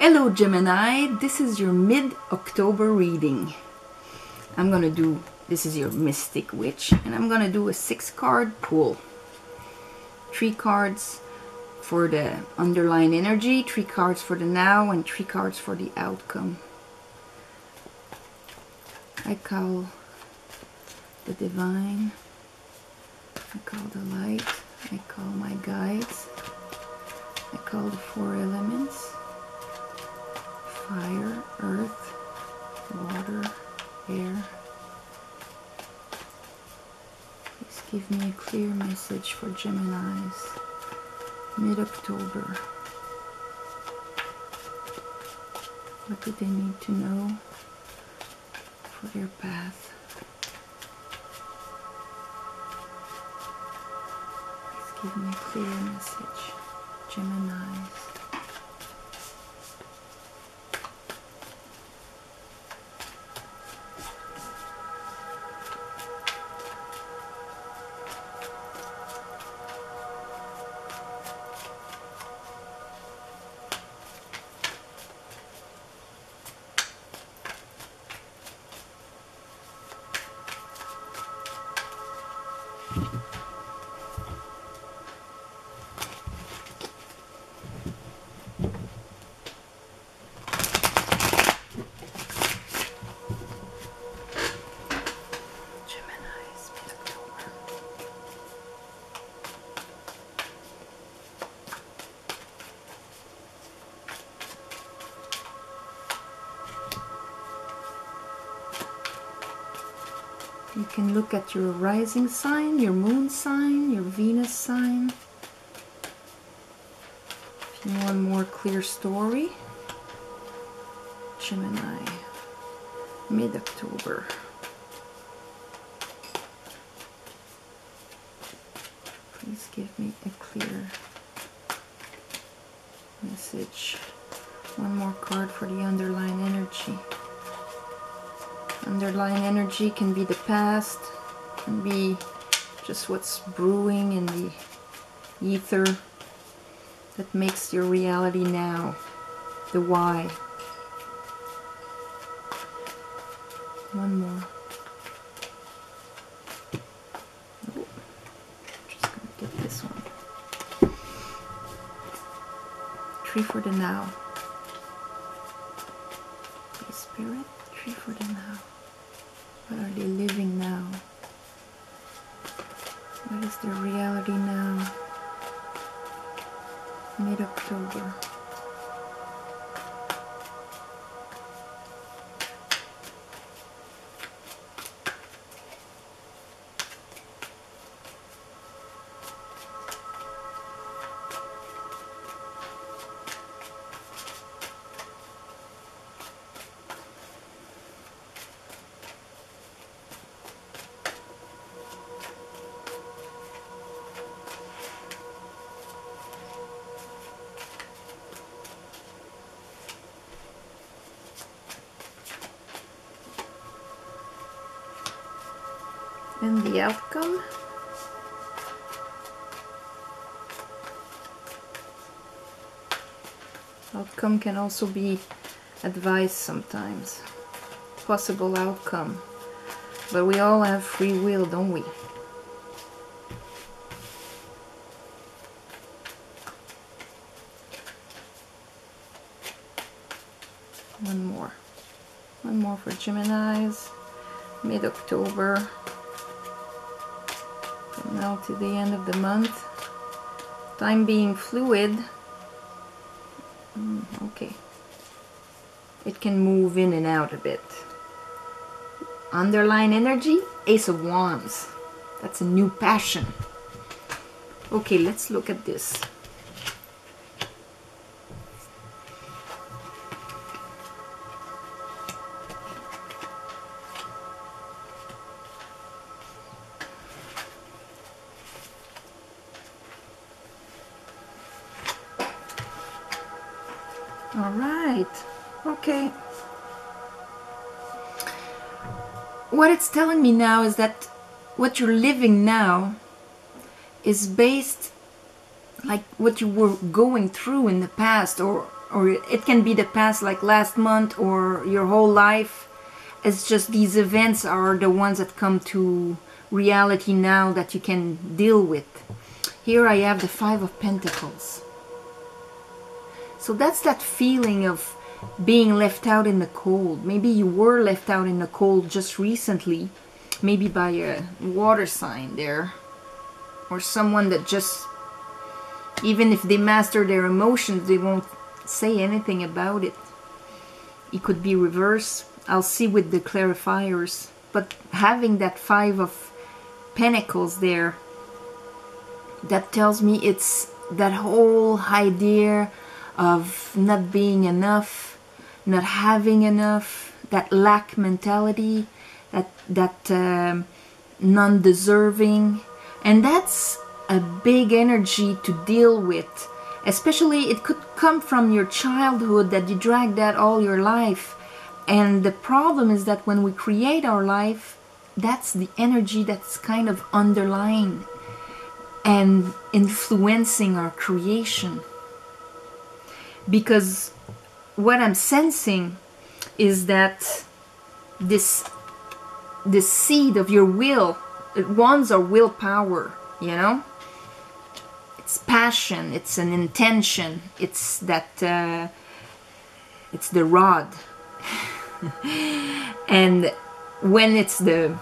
Hello Gemini, this is your mid-October reading. This is your Mystic Witch, and I'm gonna do a 6-card pull. 3 cards for the underlying energy, 3 cards for the now, and 3 cards for the outcome. I call the divine, I call the light, I call my guides, I call the 4 elements: fire, earth, water, air. Please give me a clear message for Geminis, mid-October. What do they need to know for their path? Please give me a clear message, Geminis. You can look at your rising sign, your moon sign, your Venus sign. If you want a more clear story, Gemini, mid-October. Please give me a clear message. One more card for the underlying energy. Underlying energy can be the past, can be just what's brewing in the ether that makes your reality now. The why. One more. Oh, just gonna get this one. 3 for the now. Please, Spirit, 3 for the now. What are they living now? What is their reality now? Mid-October. And the outcome. Outcome can also be advice sometimes. Possible outcome. But we all have free will, don't we? One more. One more for Geminis. Mid-October. From now to the end of the month. Time being fluid. Okay. It can move in and out a bit. Underlying energy, Ace of Wands. That's a new passion. Okay, let's look at this. All right, okay. What it's telling me now is that what you're living now is based like what you were going through in the past, or or it can be the past, like last month or your whole life. It's just these events are the ones that come to reality now that you can deal with. Here I have the Five of Pentacles. So that's that feeling of being left out in the cold. Maybe you were left out in the cold just recently, maybe by a water sign there, or someone that just, even if they master their emotions, they won't say anything about it. It could be reverse. I'll see with the clarifiers. But having that Five of Pentacles there, that tells me it's that whole idea of not being enough, not having enough, that lack mentality, that non-deserving. And that's a big energy to deal with. Especially it could come from your childhood, that you dragged that all your life. And the problem is that when we create our life, that's the energy that's kind of underlying and influencing our creation. Because what I'm sensing is that this seed of your will, wands are willpower, you know? It's passion, it's an intention, it's that, it's the rod. And when it's the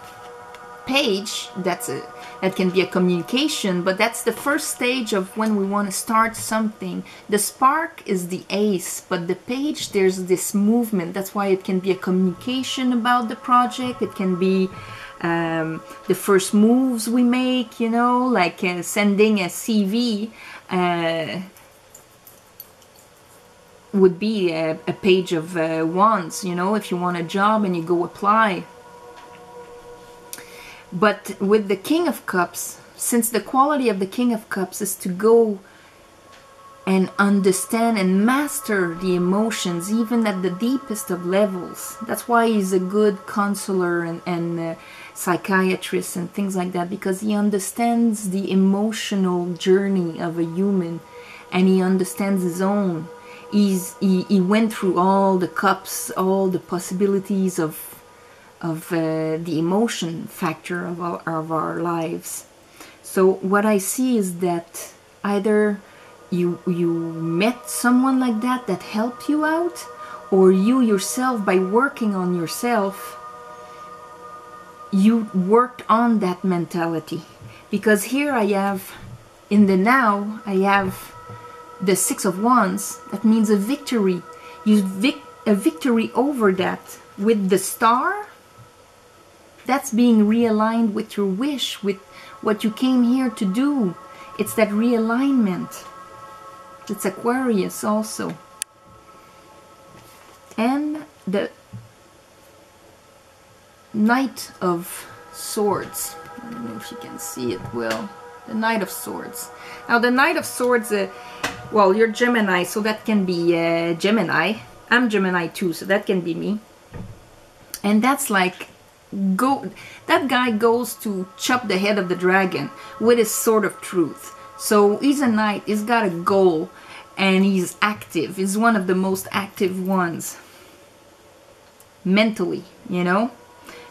page, that can be a communication, but that's the first stage of when we want to start something. The spark is the ace, but the page, there's this movement. That's why it can be a communication about the project. It can be the first moves we make, you know, like sending a CV would be a page of wands, you know, if you want a job and you go apply. But with the King of Cups, since the quality of the King of Cups is to go and understand and master the emotions, even at the deepest of levels. That's why he's a good counselor and psychiatrist and things like that, because he understands the emotional journey of a human, and he understands his own. He went through all the cups, all the possibilities of the emotion factor of our lives. So what I see is that either you met someone like that helped you out, or you yourself, by working on yourself, you worked on that mentality. Because here I have, in the now, I have the Six of Wands. That means a victory. A victory over that. With the Star, that's being realigned with your wish, with what you came here to do. It's that realignment. It's Aquarius also. And the Knight of Swords. I don't know if you can see it well. The Knight of Swords. Now the Knight of Swords, well, you're Gemini, so that can be Gemini. I'm Gemini too, so that can be me. And that's like, that guy goes to chop the head of the dragon with his sword of truth. So he's a knight, he's got a goal, and he's active. He's one of the most active ones mentally, you know.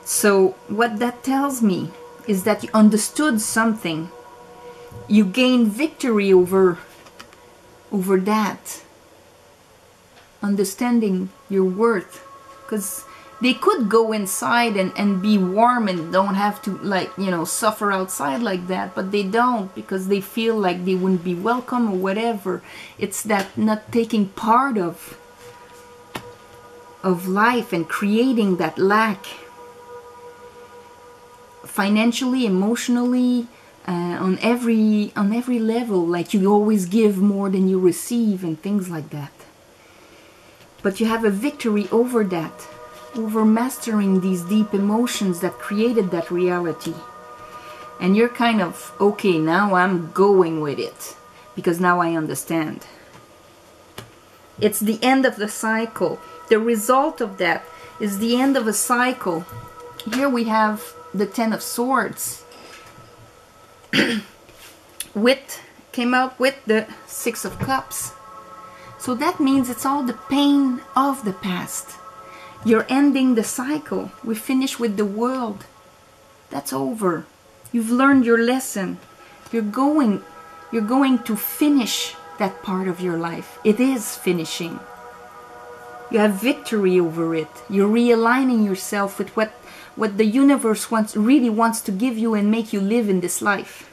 So what that tells me is that you understood something. You gained victory over that, understanding your worth. Because they could go inside and be warm and don't have to, like, you know, suffer outside like that, but they don't, because they feel like they wouldn't be welcome or whatever. It's that not taking part of life and creating that lack, financially, emotionally, on every level. Like, you always give more than you receive and things like that. But you have a victory over that, over mastering these deep emotions that created that reality. And you're kind of, okay, now I'm going with it, because now I understand. It's the end of the cycle. The result of that is the end of a cycle. Here we have the Ten of Swords. Came out with the Six of Cups. So that means it's all the pain of the past. You're ending the cycle. We finish with the world. That's over. You've learned your lesson. You're going to finish that part of your life. It is finishing. You have victory over it. You're realigning yourself with what the universe really wants to give you and make you live in this life.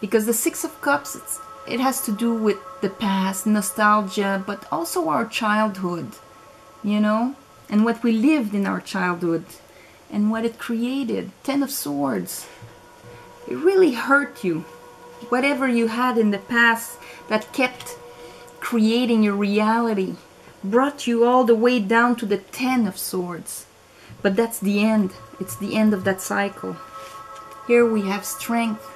Because the Six of Cups, it has to do with the past, nostalgia, but also our childhood, you know, and what we lived in our childhood and what it created. Ten of Swords. It really hurt you. Whatever you had in the past that kept creating your reality brought you all the way down to the Ten of Swords. But that's the end. It's the end of that cycle. Here we have strength.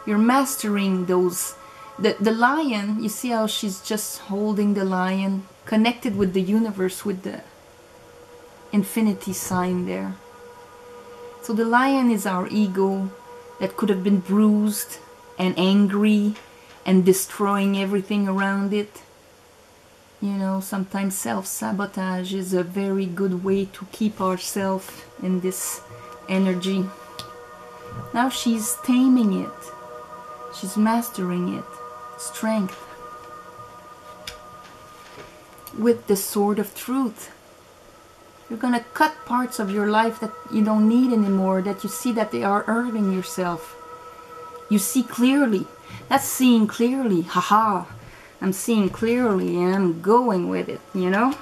You're mastering those. The lion, you see how she's just holding the lion, connected with the universe, with the infinity sign there. So the lion is our ego that could have been bruised and angry and destroying everything around it. You know, sometimes self-sabotage is a very good way to keep ourselves in this energy. Now she's taming it. She's mastering it. Strength. With the Sword of Truth. You're going to cut parts of your life that you don't need anymore, that you see that they are hurting yourself. You see clearly. That's seeing clearly. Haha. I'm seeing clearly and I'm going with it, you know?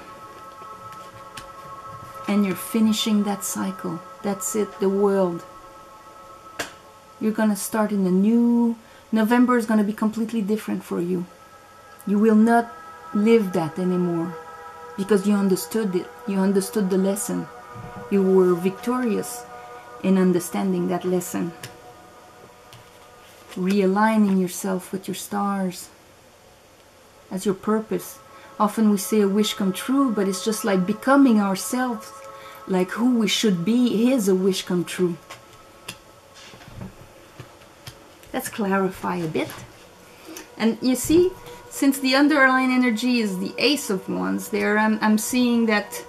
And you're finishing that cycle. That's it, the world. You're going to start in a new... November is going to be completely different for you. You will not live that anymore because you understood it. You understood the lesson. You were victorious in understanding that lesson. Realigning yourself with your stars as your purpose. Often we say a wish come true, but it's just like becoming ourselves, like who we should be is a wish come true. Let's clarify a bit. And you see, since the underlying energy is the Ace of Wands there, I'm seeing that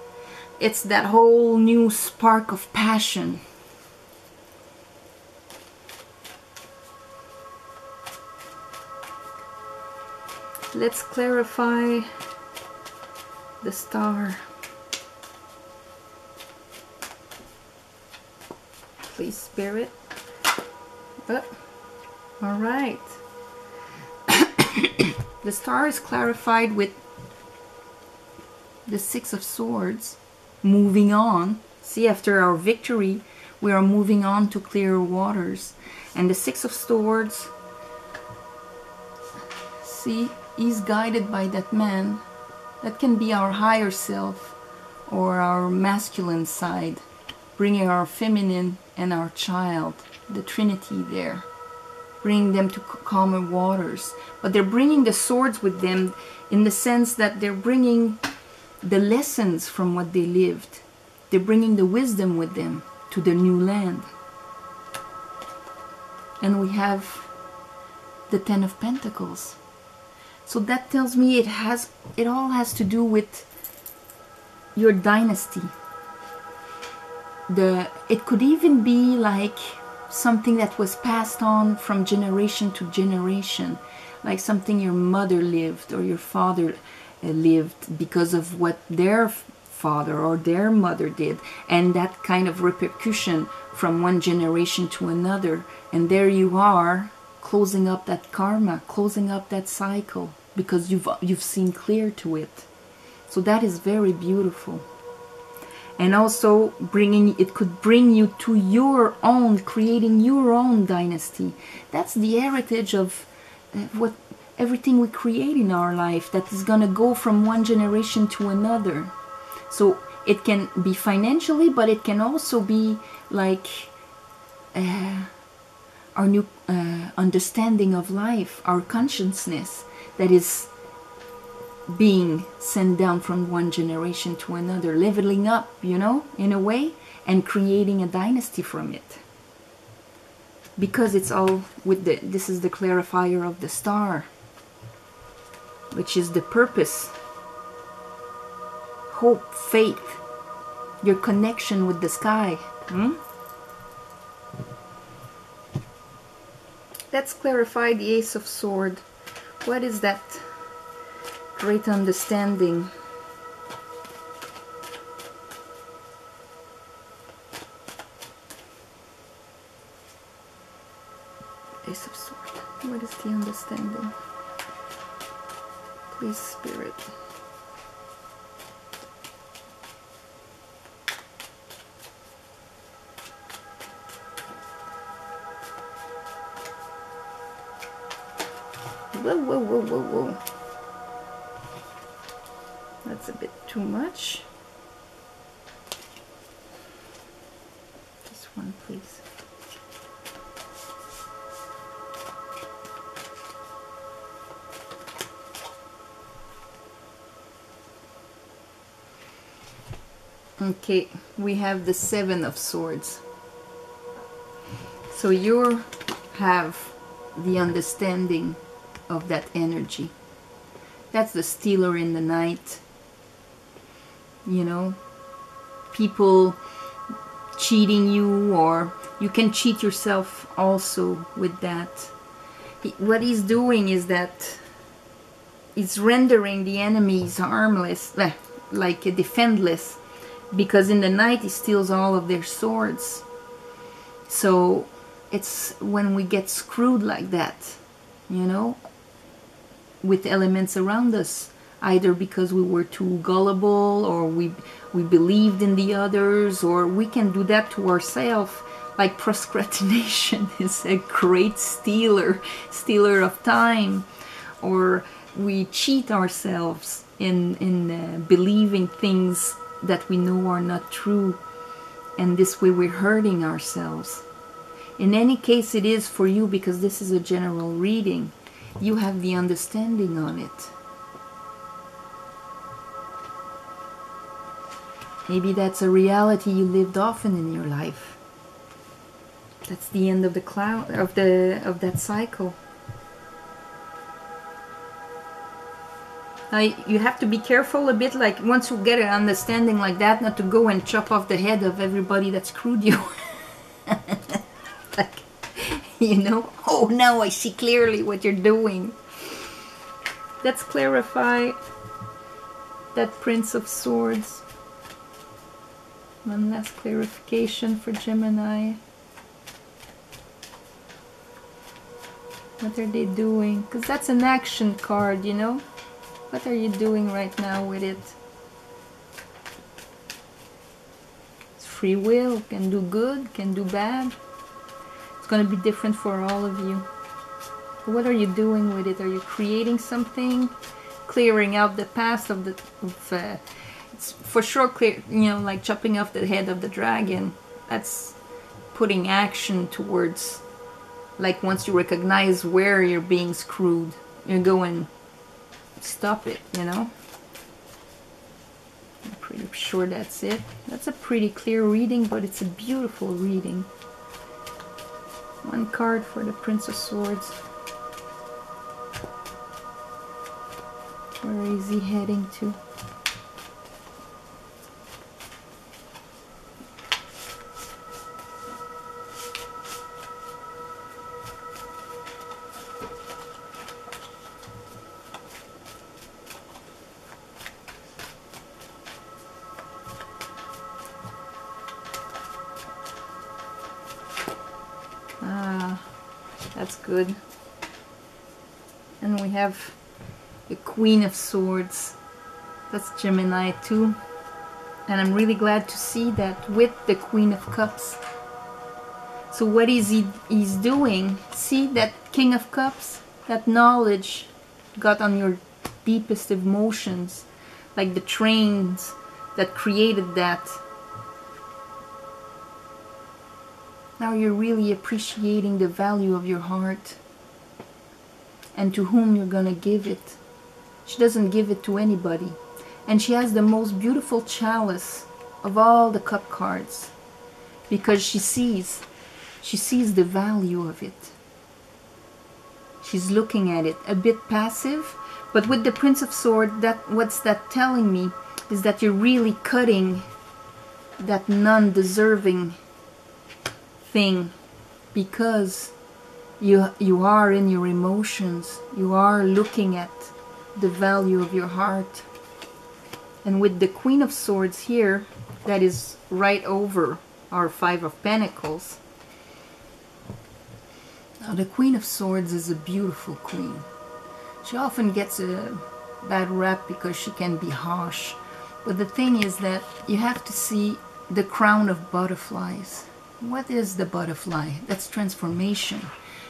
it's that whole new spark of passion. Let's clarify the star. Please, Spirit. All right. The star is clarified with the Six of Swords. Moving on. See, after our victory, we are moving on to clearer waters. And the Six of Swords, see, he's guided by that man. That can be our higher self or our masculine side, bringing our feminine and our child, the Trinity there. Bringing them to calmer waters. But they're bringing the swords with them in the sense that they're bringing the lessons from what they lived. They're bringing the wisdom with them to the new land. And we have the Ten of Pentacles. So that tells me it all has to do with your dynasty. It could even be like something that was passed on from generation to generation, like something your mother lived or your father lived because of what their father or their mother did, and that kind of repercussion from one generation to another. And there you are, closing up that karma, closing up that cycle, because you've seen clear to it. So that is very beautiful. And also it could bring you to your own, creating your own dynasty. That's the heritage of everything we create in our life, that is going to go from one generation to another. So it can be financially, but it can also be like our new understanding of life, our consciousness that is being sent down from one generation to another, leveling up, you know, in a way, and creating a dynasty from it. Because it's all with this is the clarifier of the star. which is the purpose, hope, faith, your connection with the sky. Let's clarify the Ace of Swords. What is that great understanding? Ace of Swords. What is the understanding? Please, Spirit. Whoa, whoa, whoa, whoa, whoa. That's a bit too much. This one, please. Okay, we have the Seven of Swords. So you have the understanding of that energy. That's the stealer in the night. You know, people cheating you, or you can cheat yourself also with that. What he's doing is that he's rendering the enemies harmless, like defenseless, because in the night he steals all of their swords. So it's when we get screwed like that, you know, with elements around us, either because we were too gullible, or we believed in the others, or we can do that to ourselves. Like procrastination is a great stealer of time, or we cheat ourselves in believing things that we know are not true, and this way we're hurting ourselves. In any case it is for you, because this is a general reading. You have the understanding on it. Maybe that's a reality you lived often in your life. That's the end of the cloud of that cycle. Now, you have to be careful a bit, like once you get an understanding like that, not to go and chop off the head of everybody that screwed you. Like, you know, oh, now I see clearly what you're doing. Let's clarify that Prince of Swords. One last clarification for Gemini. What are they doing? Because that's an action card, you know. What are you doing right now with it? It's free will. Can do good, can do bad. It's going to be different for all of you. But what are you doing with it? Are you creating something? Clearing out the past of the... it's for sure clear, you know, like chopping off the head of the dragon. That's putting action towards... Like once you recognize where you're being screwed, you're going... Stop it, you know. I'm pretty sure that's it. That's a pretty clear reading, but it's a beautiful reading. One card for the Prince of Swords. Where is he heading to? That's good. And we have the Queen of Swords. That's Gemini too. And I'm really glad to see that with the Queen of Cups. So what is he's doing? See that King of Cups? That knowledge got on your deepest emotions. Like the trains that created that. Now you're really appreciating the value of your heart and to whom you're going to give it. She doesn't give it to anybody. And she has the most beautiful chalice of all the cup cards because she sees the value of it. She's looking at it, a bit passive, But with the Prince of Swords, what's that telling me is that you're really cutting that non-deserving thing, because you are in your emotions, you are looking at the value of your heart. And with the Queen of Swords here, that is right over our Five of Pentacles. Now the Queen of Swords is a beautiful queen. She often gets a bad rap because she can be harsh. But the thing is that you have to see the crown of butterflies. What is the butterfly? That's transformation.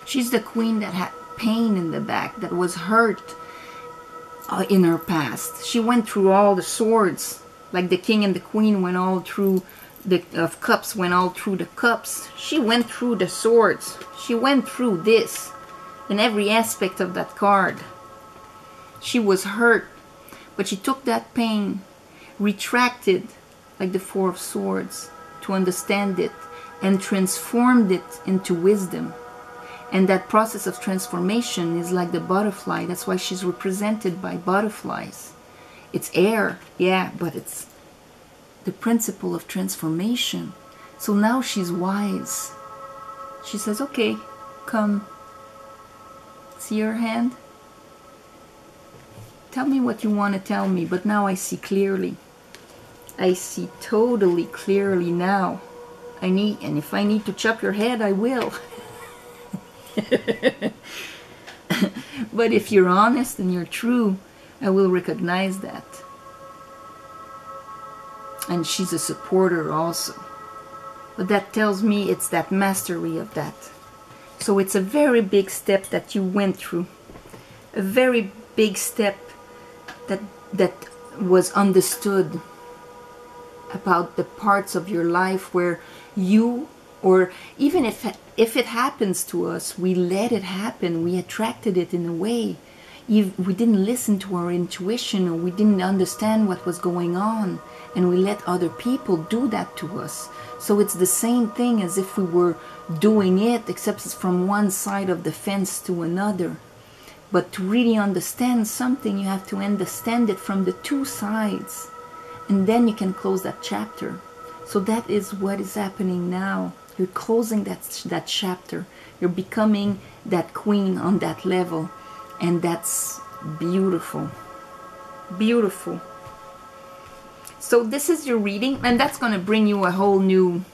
She's the queen that had pain in the back, that was hurt in her past. She went through all the swords, like the king and the queen went all through the of cups, went all through the cups. She went through the swords. She went through this in every aspect of that card. She was hurt, but she took that pain, retracted like the Four of Swords to understand it, and transformed it into wisdom. And that process of transformation is like the butterfly. That's why she's represented by butterflies. It's air, yeah, but it's the principle of transformation. So now she's wise. She says, okay, come. See her hand? Tell me what you want to tell me, but now I see clearly. I see totally clearly now. And if I need to chop your head, I will. But if you're honest and you're true, I will recognize that. And she's a supporter also. But that tells me it's that mastery of that. So it's a very big step that you went through. A very big step that was understood about the parts of your life where you, or even if it happens to us, we let it happen, we attracted it in a way. We didn't listen to our intuition, or we didn't understand what was going on, and we let other people do that to us. So it's the same thing as if we were doing it, except it's from one side of the fence to another. But to really understand something, you have to understand it from the two sides. And then you can close that chapter. So that is what is happening now. You're closing that chapter. You're becoming that queen on that level. And that's beautiful. Beautiful. So this is your reading. And that's going to bring you a whole new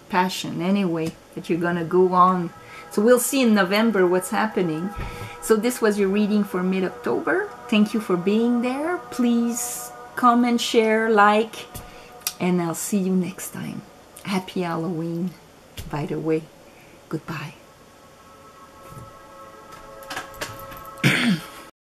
passion anyway, that you're going to go on. So we'll see in November what's happening. So this was your reading for mid-October. Thank you for being there. Please comment, share, like, and I'll see you next time. Happy Halloween, by the way. Goodbye.